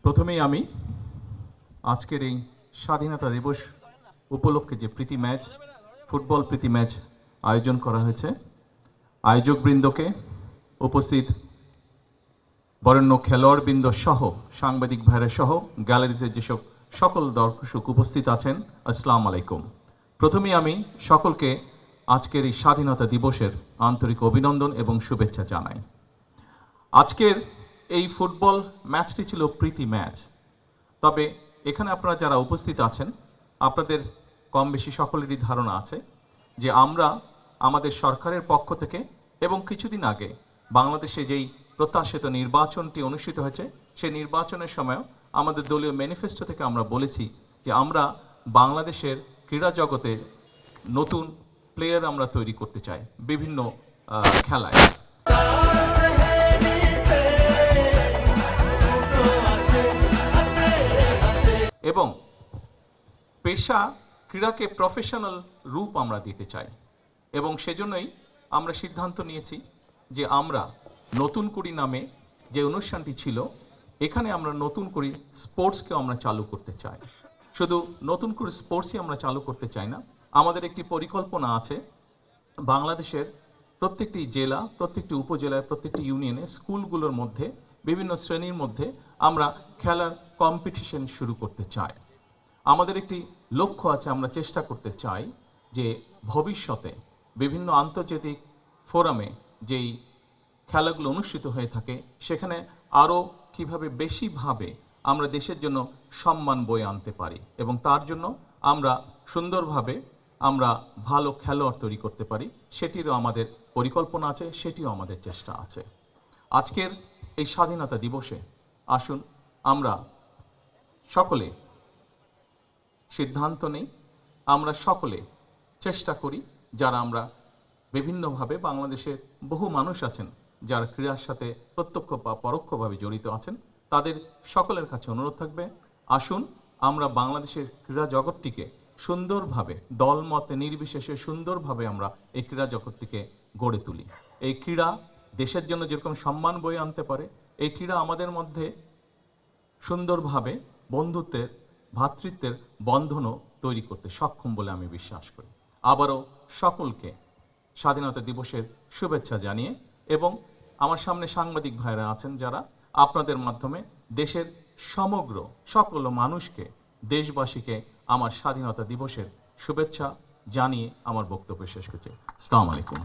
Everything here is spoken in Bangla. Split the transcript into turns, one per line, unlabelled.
প্রথমেই আমি আজকের এই স্বাধীনতা দিবস উপলক্ষে যে প্রীতি ম্যাচ, ফুটবল প্রীতি ম্যাচ আয়োজন করা হয়েছে, আয়োজকবৃন্দকে, উপস্থিত বরেণ্য খেলোয়াড়বৃন্দ সহ সাংবাদিক ভাইরা সহ গ্যালারিতে যেসব সকল দর্শক উপস্থিত আছেন, আসসালামু আলাইকুম। প্রথমেই আমি সকলকে আজকের এই স্বাধীনতা দিবসের আন্তরিক অভিনন্দন এবং শুভেচ্ছা জানাই। আজকের এই ফুটবল ম্যাচটি ছিল প্রীতি ম্যাচ। তবে এখানে আপনারা যারা উপস্থিত আছেন, আপনাদের কম বেশি সকলেরই ধারণা আছে যে আমরা আমাদের সরকারের পক্ষ থেকে এবং কিছুদিন আগে বাংলাদেশে যেই প্রত্যাশিত নির্বাচনটি অনুষ্ঠিত হয়েছে, সেই নির্বাচনের সময়ও আমাদের দলীয় ম্যানিফেস্টো থেকে আমরা বলেছি যে আমরা বাংলাদেশের ক্রীড়া জগতে নতুন প্লেয়ার আমরা তৈরি করতে চাই বিভিন্ন খেলায়। এবং পেশা ক্রীড়াকে প্রফেশনাল রূপ আমরা দিতে চাই এবং সেজন্যই আমরা সিদ্ধান্ত নিয়েছি যে আমরা নতুন কুড়ি নামে যে অনুষ্ঠানটি ছিল, এখানে আমরা নতুন করে স্পোর্টসকেও আমরা চালু করতে চাই। শুধু নতুন করে স্পোর্টসই আমরা চালু করতে চাই না, আমাদের একটি পরিকল্পনা আছে বাংলাদেশের প্রত্যেকটি জেলা, প্রত্যেকটি উপজেলায়, প্রত্যেকটি ইউনিয়নে, স্কুলগুলোর মধ্যে, বিভিন্ন শ্রেণীর মধ্যে আমরা খেলার কম্পিটিশন শুরু করতে চাই। আমাদের একটি লক্ষ্য আছে, আমরা চেষ্টা করতে চাই যে ভবিষ্যতে বিভিন্ন আন্তর্জাতিক ফোরামে যেই খেলাগুলো অনুষ্ঠিত হয়ে থাকে, সেখানে আরও কীভাবে বেশিভাবে আমরা দেশের জন্য সম্মান বয়ে আনতে পারি এবং তার জন্য আমরা সুন্দরভাবে আমরা ভালো খেলোয়াড় তৈরি করতে পারি, সেটিরও আমাদের পরিকল্পনা আছে, সেটিও আমাদের চেষ্টা আছে। আজকের এই স্বাধীনতা দিবসে আসুন আমরা সকলে সিদ্ধান্ত নেই, আমরা সকলে চেষ্টা করি, যারা আমরা বিভিন্নভাবে বাংলাদেশের বহু মানুষ আছেন যারা ক্রীড়ার সাথে প্রত্যক্ষ বা পরোক্ষভাবে জড়িত আছেন, তাদের সকলের কাছে অনুরোধ থাকবে, আসুন আমরা বাংলাদেশের ক্রীড়া জগৎটিকে সুন্দরভাবে, দলমতে নির্বিশেষে সুন্দরভাবে আমরা এই ক্রীড়া জগৎটিকে গড়ে তুলি। এই ক্রীড়া দেশের জন্য যেরকম সম্মান বয়ে আনতে পারে, এই ক্রীড়া আমাদের মধ্যে সুন্দরভাবে বন্ধুত্বের, ভ্রাতৃত্বের বন্ধনও তৈরি করতে সক্ষম বলে আমি বিশ্বাস করি। আবারও সকলকে স্বাধীনতা দিবসের শুভেচ্ছা জানিয়ে, এবং আমার সামনে সাংবাদিক ভাইরা আছেন যারা আপনাদের মাধ্যমে দেশের সমগ্র সকল মানুষকে, দেশবাসীকে আমার স্বাধীনতা দিবসের শুভেচ্ছা জানিয়ে আমার বক্তব্য শেষ করছি। আসসালামু আলাইকুম।